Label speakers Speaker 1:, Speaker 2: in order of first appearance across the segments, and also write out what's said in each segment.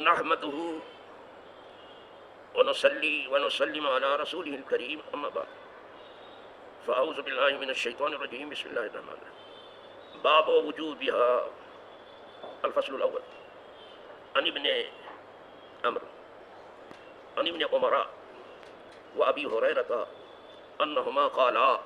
Speaker 1: نحمده ونصلي ونسلم على رسوله الكريم أما بعد فأعوذ بالله من الشيطان الرجيم بسم الله الرحمن الرحيم باب وجوبها الفصل الأول عن ابن عمرو عن ابن عمر وأبي هريرة أنهما قالا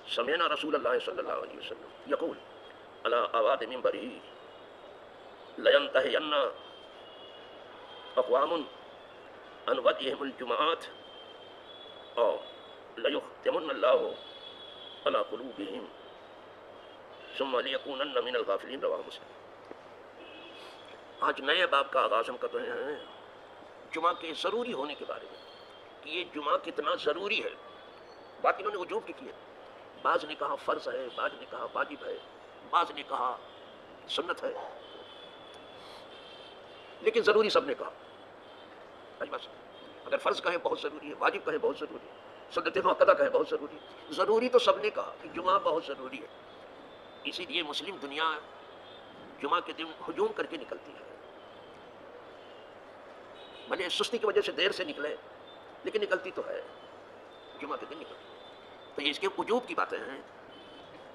Speaker 1: سمعنا رسول الله صلى الله عليه وسلم يقول على أواد منبره لينتهين أقوام عن ودعهم الجمعات أو ليختمن الله على قلوبهم ثم ليكونن من الغافلين رواه مسلم. آج نئے باب کا آغاز ہم کر رہے ہیں جمعہ کے ضروری ہونے کے بارے میں کہ یہ جمعہ کتنا ضروری ہے. بات انہوں نے وجوب کی ہے، بعض نے کہا فرض ہے، بعض نے کہا واجب ہے، بعض نے کہا سنت ہے، لیکن ضروری سب نے کہا. اگر فرض کہیں بہت ضروری ہے، واجب کہیں بہت ضروری ہے، سنت مؤکدہ کہیں بہت ضروری ہے، ضروری تو سب نے کہا کہ جمعہ بہت ضروری ہے. اسی لیے مسلم دنیا جمعہ کے دن ہجوم کر کے نکلتی ہے، بھلے سستی کی وجہ سے دیر سے نکلے لیکن نکلتی تو ہے، جمعہ کے دن نکلتی. تو یہ اس کے وجوب کی باتیں ہیں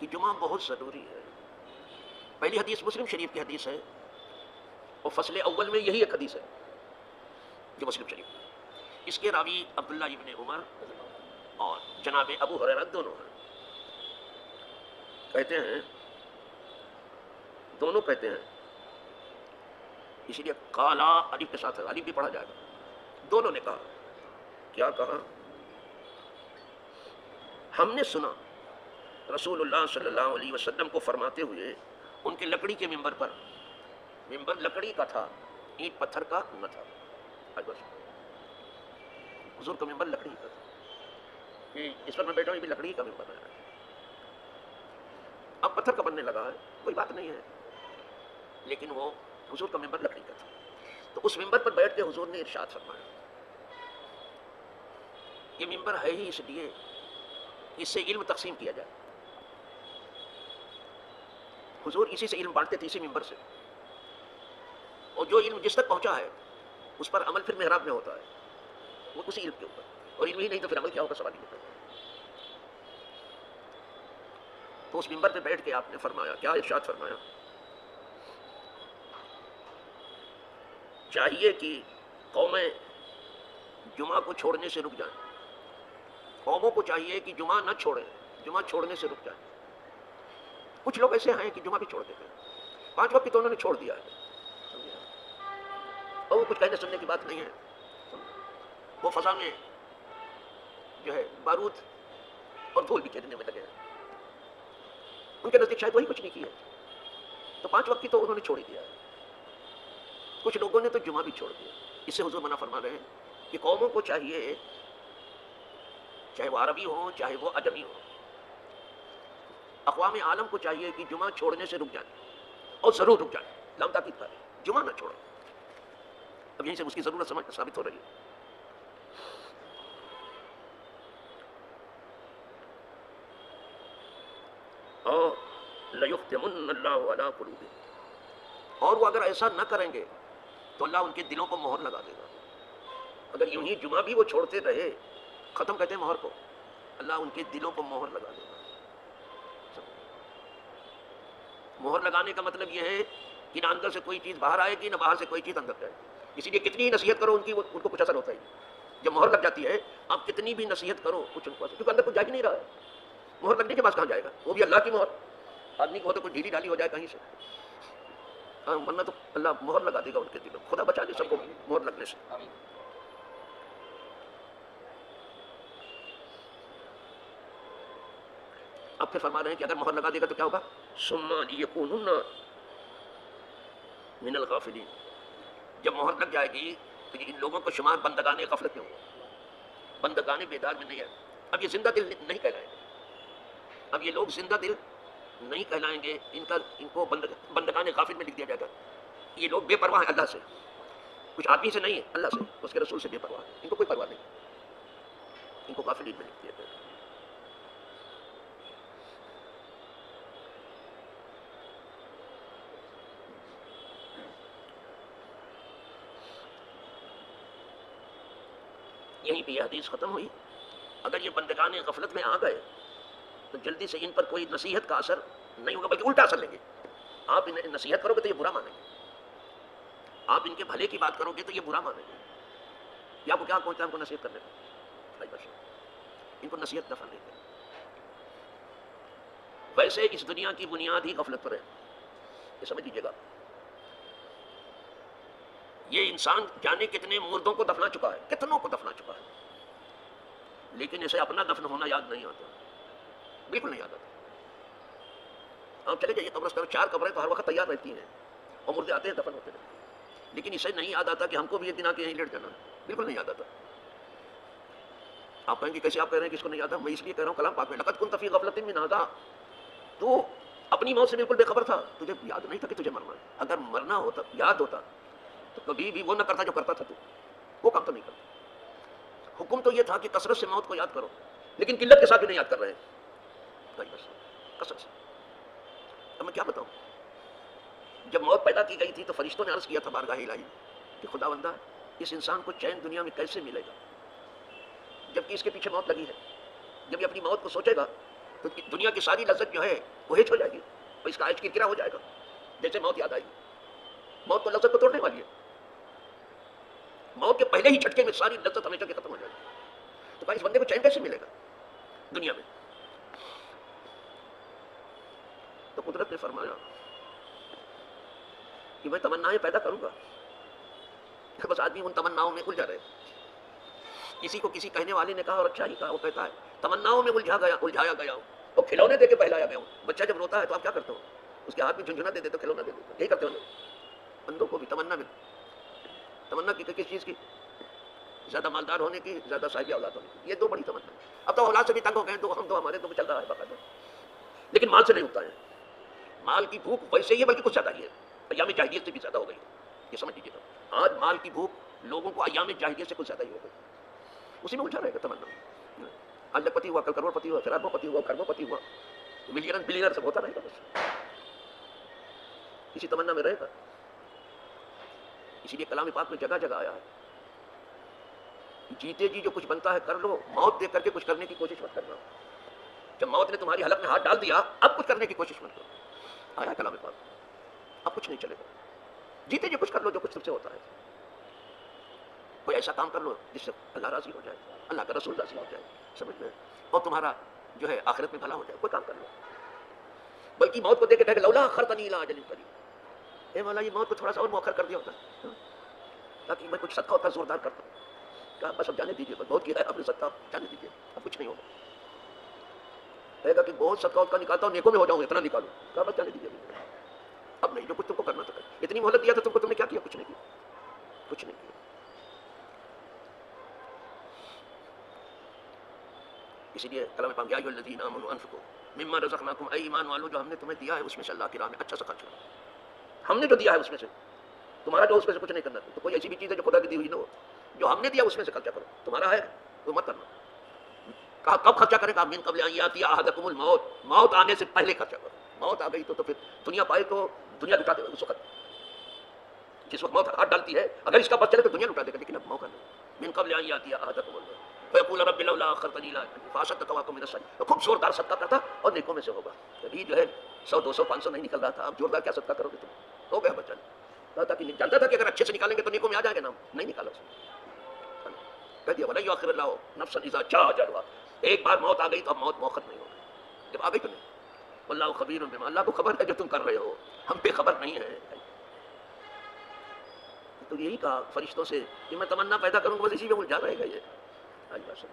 Speaker 1: کہ جمعہ بہت ضروری ہے. پہلی حدیث مسلم شریف کی حدیث ہے اور فصل اول میں یہی ایک حدیث ہے جو مسلم شریف ہے. اس کے راوی عبداللہ ابن عمر اور جناب ابو ہریرہ دونوں ہیں. دونوں کہتے ہیں اسی لیے کالا الف کے ساتھ الف بھی پڑھا جائے گا. دونوں نے کہا، کیا کہا؟ ہم نے سنا رسول اللہ صلی اللہ علیہ وسلم کو فرماتے ہوئے ان کے لکڑی کے ممبر پر، ممبر لکڑی کا تھا، اینٹ پتھر کا نہ تھا. حضور کا ممبر لکڑی کا تھا. اس پر میں بیٹھا ہوں یہ بھی لکڑی کا ممبر ہے، اب پتھر کا بننے لگا ہے، کوئی بات نہیں ہے، لیکن وہ حضور کا ممبر لکڑی کا تھا. تو اس ممبر پر بیٹھ کے حضور نے ارشاد فرمایا، یہ ممبر ہے ہی اس لیے اس سے علم تقسیم کیا جائے. حضور اسی سے علم بانٹتے تھے، اسی ممبر سے، اور جو علم جس تک پہنچا ہے اس پر عمل پھر محراب میں ہوتا ہے، وہ اسی علم کے اوپر، اور علم ہی نہیں تو پھر عمل کیا ہوگا سوال ہی ہوتا ہے. تو اس ممبر پہ بیٹھ کے آپ نے فرمایا، کیا ارشاد فرمایا؟ چاہیے کہ قومیں جمعہ کو چھوڑنے سے رک جائیں. قوموں کو چاہیے کہ جمعہ نہ چھوڑیں، جمعہ چھوڑنے سے رک جائیں. کچھ لوگ ایسے ہیں کہ جمعہ بھی چھوڑ دیتے ہیں، 5 وقت تو انہوں نے چھوڑ دیا ہے، اور وہ کچھ کہنے سننے کی بات نہیں ہے. وہ فضا میں جو ہے بارود اور دھول بھی چلنے میں لگے ہیں، ان کے نزدیک شاید وہی کچھ نہیں کیا، تو 5 وقت کی تو انہوں نے چھوڑ ہی دیا ہے. کچھ لوگوں نے تو جمعہ بھی چھوڑ دیا. اس سے حضور منع فرما رہے ہیں کہ قوموں کو چاہیے، چاہے وہ عربی ہوں چاہے وہ عجمی ہوں، اقوام عالم کو چاہیے کہ جمعہ چھوڑنے سے رک جائیں، اور ضرور رک جائیں، لام تاکید کریں، جمعہ نہ چھوڑیں. اب یہیں سے اس کی ضرورت ثابت ہو رہی ہے. اور لَيُخْتِمُنَّ اللَّهُ عَلَىٰ قُلُوبِهِمْ، اور وہ اگر ایسا نہ کریں گے تو اللہ ان کے دلوں کو مہر لگا دے گا. اگر یوں ہی جمعہ بھی وہ چھوڑتے رہے، ختم کہتے ہیں مہر کو، اللہ ان کے دلوں کو مہر لگا دے گا. مہر لگانے کا مطلب یہ ہے کہ نہ اندر سے کوئی چیز باہر آئے گی نہ باہر سے کوئی چیز اندر جائے گی. اسی لیے کتنی نصیحت کرو ان کی، ان کو کچھ اثر ہوتا ہے. جب مہر لگ جاتی ہے آپ کتنی بھی نصیحت کرو کچھ ان کو اثر، کیونکہ اندر کچھ جا ہی نہیں رہا ہے. مہر لگنے کے بعد کہاں جائے گا؟ وہ بھی اللہ کی مہر. آدمی کو ہو تو کچھ ڈھیلی ڈھالی ہو جائے کہیں سے، ورنہ تو اللہ مہر لگا دے گا ان کے دلوں. خدا بچا دے سب کو مہر لگنے سے. اب پھر فرما رہے ہیں کہ اگر مہر لگا دے گا تو کیا ہوگا؟ ثم لیکونن من الغافلین. جب مہر لگ جائے گی تو ان لوگوں کو شمار بندگان غفلت میں ہوگا، بندگان بیدار میں نہیں ہے. اب یہ زندہ دل نہیں کہلائیں گے، اب یہ لوگ زندہ دل نہیں کہلائیں گے. ان کو بندگان غافل میں لکھ دیا جائے گا. یہ لوگ بے پرواہ ہیں اللہ سے، کچھ آدمی سے نہیں ہے، اللہ سے، اس کے رسول سے بے پرواہ ہیں. ان کو کوئی پرواہ نہیں، ان کو غافلین میں لکھ دیا جائے گا. یہیں پہ یہ حدیث ختم ہوئی. اگر یہ بندگان غفلت میں آ گئے تو جلدی سے ان پر کوئی نصیحت کا اثر نہیں ہوگا، بلکہ الٹا اثر لیں گے. آپ انہیں نصیحت کرو گے تو یہ برا مانیں گے، آپ ان کے بھلے کی بات کرو گے تو یہ برا مانیں گے. یا کو کیا پہنچتا ہے ہم کو نصیحت کرنے میں؟ ان کو نصیحت دفع نہیں کریں. ویسے اس دنیا کی بنیاد ہی غفلت پر ہے، یہ سمجھ لیجیے گا. یہ انسان جانے کتنے مردوں کو دفنا چکا ہے، کتنوں کو دفنا چکا ہے، لیکن اسے اپنا دفن ہونا یاد نہیں آتا، بالکل نہیں یاد آتا. آپ چلے جائیے قبرستان، 4 قبریں تو ہر وقت تیار رہتی ہیں اور مردے آتے ہیں دفن ہوتے ہیں، لیکن اسے نہیں یاد آتا کہ ہم کو بھی ایک دن آ کے یہیں لیٹ جانا ہے، بالکل نہیں یاد آتا. آپ کہیں گے کیسے آپ کہہ رہے ہیں کہ اس کو نہیں یاد آتا؟ میں اس لیے کہہ رہا ہوں کلام پاک میں لقد كنت في غفلة من هذا، تو اپنی موت سے بالکل بے خبر تھا، تجھے یاد نہیں تھا کہ تجھے مرنا ہے. اگر مرنا ہوتا، یاد ہوتا تو کبھی بھی وہ نہ کرتا جو کرتا تھا تو، وہ کام تو نہیں کرتا. حکم تو یہ تھا کہ کثرت سے موت کو یاد کرو، لیکن قلت کے ساتھ بھی نہیں یاد کر رہے ہیں، بس کثرت سے. اب میں کیا بتاؤں، جب موت پیدا کی گئی تھی تو فرشتوں نے عرض کیا تھا بارگاہ الہی کہ خدا بندہ اس انسان کو چین دنیا میں کیسے ملے گا جبکہ اس کے پیچھے موت لگی ہے. جب یہ اپنی موت کو سوچے گا تو دنیا کی ساری لذت جو ہے وہ ہچ ہو جائے گی اور اس کا عیش کرکرا ہو جائے گا. جیسے موت یاد آئی، موت تو لذت کو توڑنے والی ہے، موت کے پہلے ہی جھٹکے میں ساری لذت ہمیشہ کی ختم ہو جائے گی. تو کہا اس بندے کو چین کیسے ملے گا دنیا میں؟ تو قدرت نے فرمایا کہ میں تمنائیں پیدا کروں گا. بس آدمی ان تمناؤں میں الجھا رہے. کسی کو کسی کہنے والے نے کہا اور اچھا ہی کہا، وہ کہتا ہے تمناؤں میں الجھایا گیا ہوں اور کھلونے دے کے پہلایا گیا ہوں. بچہ جب روتا ہے تو آپ کیا کرتے ہو؟ اس کے ہاتھ میں جھنجھنا دے دیتے، کھلونا دے دیتے، یہی کرتے ہو. بندوں کو بھی تمنا میں، تمنا کی کس چیز کی؟ زیادہ مالدار ہونے کی، زیادہ صاحب اولاد ہونے کی، یہ 2 بڑی تمنا. اب تو اولاد سے بھی تنگ ہو گئے تو ہم تو ہمارے تو چل رہا ہے باقاعدہ، لیکن مال سے نہیں ہوتا ہے. مال کی بھوک ویسے ہی ہے بلکہ کچھ زیادہ ہی ہے، ایام جاہلیت سے بھی زیادہ ہو گئی. یہ سمجھ لیجیے گا، آج مال کی بھوک لوگوں کو ایام جاہلیت سے کچھ زیادہ ہی ہو گئی. اسی میں الجھا رہے گا تمنا. آج لکھ پتی ہوا، کل کروڑ پتی ہوا، پھر اربوں پتی ہوا، خربوں پتی ہوا، ملینر بلینر سب ہوتا رہے گا. بس اسی تمنا میں رہے گا. اسی لیے کلام پاک میں جگہ جگہ آیا ہے جیتے جی جو کچھ بنتا ہے کر لو، موت دیکھ کر کے کچھ کرنے کی کوشش مت کرنا. جب موت نے تمہاری حلق میں ہاتھ ڈال دیا اب کچھ کرنے کی کوشش مت کرو. آیا کلام پاک، اب کچھ نہیں چلے گا. جیتے جی کچھ کر لو جو کچھ تم سے ہوتا ہے. کوئی ایسا کام کر لو جس سے اللہ راضی ہو جائے، اللہ کا رسول راضی ہو جائے، سمجھ میں، اور تمہارا جو ہے آخرت میں بھلا ہو جائے. کوئی کام کر لو، بلکہ موت کو دیکھ کے کہے لولا اخرتنی الی اجل قریب، اے مولا یہ موت کو تھوڑا سا اور مؤخر کر دیا ہوتا تاکہ میں کچھ صدقہ ہوتا زوردار کرتا. کہا بس اب جانے دیجیے، بہت کیا ہے اپنے صدقہ، جانے دیجیے، اب کچھ نہیں ہوگا. کہے گا کہ بہت صدقہ کا نکالتا ہوں، نیکوں میں ہو جاؤں، اتنا نکالوں. کہا بس جانے دیجیے، اب نہیں، جو کچھ تم کو کرنا تھا. اتنی مہلت دیا تھا تم کو، تم نے کیا کیا؟ کچھ نہیں کیا، کچھ نہیں کیا. اسی لیے کلام پاک یا ایھا الذین آمنوا انفقوا مما رزقناکم، اے ایمان والو جو ہم نے تمہیں دیا ہے اس میں سے اللہ کی راہ میں اچھا سا خرچ کرو. ہم نے جو دیا ہے اس میں سے، تمہارا جو اس میں سے کچھ نہیں کرنا. تو کوئی ایسی بھی چیز ہے جو خدا کی دی ہوئی نہ ہو، جو ہم نے دیا اس میں سے خرچہ کرو. تمہارا ہے تو مت کرنا. کہا کب خرچہ کرے گا؟ من قبل ان یاتی احدکم الموت، موت آنے سے پہلے خرچہ کرو. موت آ گئی تو پھر دنیا پائے تو دنیا لٹا دے گا. اس وقت جس وقت موت ہاتھ ڈالتی ہے اگر اس کا بس چلے تو دنیا لٹا دے گا، لیکن اب موقع نہیں. من قبل ان یاتی احدکم الموت فیقول رب لولا اخرتنی الی اجل فاصدق واکن من الصالحین. خوب زوردار صدقہ کرتا اور نیکوں میں سے ہوگا. ابھی جو ہے 100 200 500 نہیں نکل رہا تھا، اب زوردار کیا صدقہ کرو گے تم؟ ہو گیا بچہ. کہتا کہ جانتا تھا کہ اگر اچھے سے نکالیں گے تو نیکوں میں آ جائے گا نام، نہیں نکالا اس نے. کہہ دیا وَلَن يُؤَخِّرَ اللَّهُ نَفْسًا إِذَا جَاءَ أَجَلُهَا. ایک بار موت آ گئی تو اب موت مؤخر نہیں ہوگی. جب آ گئی تو نہیں. واللہ خبیر بما، اللہ کو خبر ہے جو تم کر رہے ہو، ہم پہ خبر نہیں ہے. تو یہی کہا فرشتوں سے کہ میں تمنا پیدا کروں گا، بس اسی میں الجھا رہے گا. یہ آج بس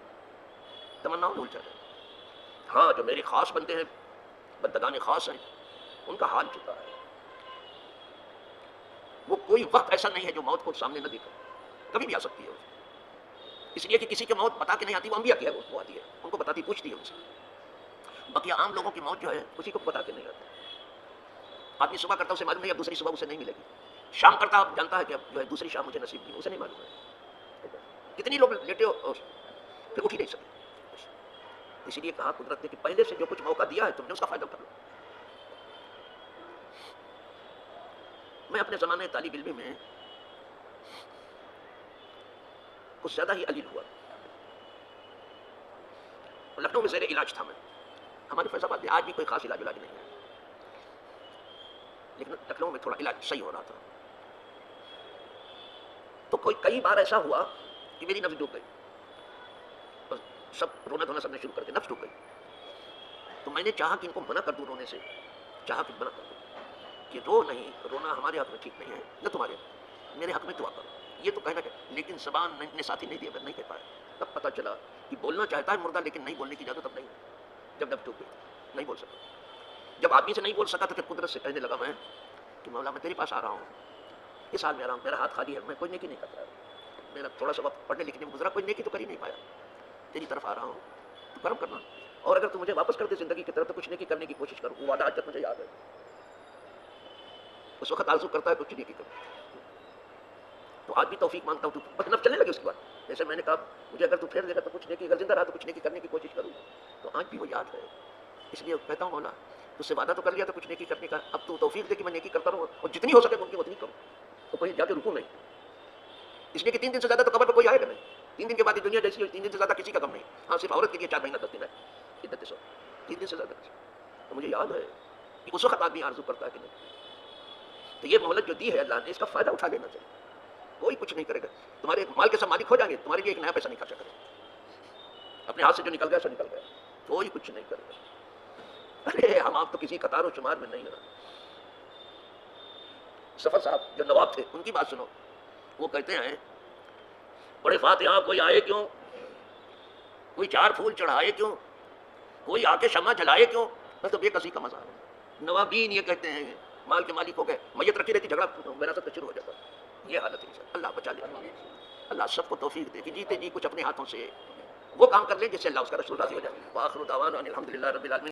Speaker 1: تمناؤں میں الجھا رہے گا. ہاں جو میرے خاص بندے ہیں، بندگان خاص ہیں، ان کا حال چکا ہے. وہ کوئی وقت ایسا نہیں ہے جو موت کو سامنے نہ دیکھے، کبھی بھی آ سکتی ہے. اس لیے کہ کسی کی موت بتا کے نہیں آتی، وہ انبیاء کی ہے، وہ آتی ہے، ان کو بتاتی پوچھتی ہے ان سے. باقی عام لوگوں کی موت جو ہے کسی کو بتا کے نہیں آتی. آدمی صبح کرتا اسے معلوم نہیں، اب دوسری صبح اسے نہیں ملے گی. شام کرتا اب جانتا ہے کہ اب جو ہے دوسری شام مجھے نصیب نہیں، اسے نہیں معلوم ہے. کتنی لوگ لیٹے ہو پھر اٹھ ہی نہیں سکتے. اسی لیے کہا قدرت نے کہ پہلے سے جو کچھ موقع دیا ہے تم نے اس کا فائدہ اٹھا لو. میں اپنے زمانے طالب علمی میں کچھ زیادہ ہی علیل ہوا. لکھنؤ میں زیر علاج تھا میں. ہمارے فیض آباد میں آج بھی کوئی خاص علاج نہیں ہے، لیکن لکھنؤ میں تھوڑا علاج صحیح ہو رہا تھا. تو کئی بار ایسا ہوا کہ میری نفس ڈوب گئی، بس سب رونا دھونا سب نے شروع کر دیا، نفس ڈوب گئی. تو میں نے چاہا کہ ان کو منع کر دوں رونے سے، چاہا کہ منع کر دوں کہ رو نہیں، رونا ہمارے حق میں ٹھیک نہیں ہے، نہ تمہارے حق، میرے حق میں دعا کرو، یہ تو کہنا چاہیے. لیکن زبان نے ساتھی نہیں دیا، میں نہیں کہہ پایا. تب پتہ چلا کہ بولنا چاہتا ہے مردہ، لیکن نہیں بولنے کی اجازت اب نہیں ہے. جب نفس ڈوب گئی نہیں بول سکا. جب آدمی سے نہیں بول سکا تو پھر قدرت سے کہنے لگا میں کہ مولا میں تیرے پاس آ رہا ہوں، اس حال میں آ رہا ہوں، میرا ہاتھ خالی ہے، میں کوئی نیکی نہیں کرتا، میرا تھوڑا سا وقت پڑھنے لکھنے میں گزرا، کوئی نیکی تو کر ہی نہیں پایا، تیری طرف آ رہا ہوں، تو کرم کرنا. اور اگر تو مجھے واپس کر دے زندگی کی طرف تو کچھ نیکی کرنے کی کوشش کروں. وہ وعدہ آج تک مجھے یاد ہے. اس وقت آرزو کرتا ہے کچھ نیکی کروں. تو آج بھی توفیق مانگتا ہوں. تو بس نفس چلنے لگی اس کے بعد. جیسے میں نے کہا مجھے اگر تو پھیر دے گا تو کچھ نیکی، اگر زندہ رہا تو کچھ نیکی کرنے کی کوشش کروں. تو آج بھی وہ یاد ہے. اس لیے کہتا ہوں مولا تجھ سے وعدہ تو کر لیا تھا کچھ نیکی کرنے کا، اب تو توفیق دے کہ میں نیکی کرتا رہوں اور جتنی ہو سکے ممکن اتنی کروں. تو کہیں جا کے رکوں نہیں، اس لیے کہ 3 دن سے زیادہ تو قبر پہ کوئی آئے گا نہیں. 3 دن کے بعد یہ دنیا جیسی ہوئی، 3 دن سے زیادہ کسی کا غم نہیں. ہاں صرف عورت کے لیے 4 مہینہ 10 دن ہے عدت سو، 3 دن سے زیادہ. تو مجھے یاد ہے کہ اس وقت آدمی آرزو کرتا ہے کہ نہیں. تو یہ مہلت جو دی ہے اللہ نے، اس کا فائدہ اٹھا لینا چاہیے. کوئی کچھ نہیں کرے گا، تمہارے مال کے سب مالک ہو جائیں گے، تمہارے لیے ایک نیا پیسہ نہیں خرچ کرے گا. اپنے ہاتھ سے جو نکل گیا سو نکل گیا، کوئی کچھ نہیں کرے گا. ارے ہم آپ تو کسی قطار و شمار میں نہیں ہیں. سفر صاحب جو نواب تھے ان کی بات سنو. وہ کہتے ہیں بڑے فاتحہ کوئی آئے کیوں، کوئی 4 پھول چڑھائے کیوں، کوئی آ کے شمع جلائے کیوں، بس تو بے کسی کا مزہ ہے. نوابین یہ کہتے ہیں مال کے مالک ہو گئے، میت رکھی رہتی، جھگڑا وراثت کا شروع ہو جاتا. یہ حالت ہے. اللہ بچا لے. اللہ سب کو توفیق دے کہ جیتے جی کچھ اپنے ہاتھوں سے وہ کام کر لیں جس سے اللہ اس کا رسول راضی ہو جائے. وآخر دعوانا ان الحمد للہ رب العالمین.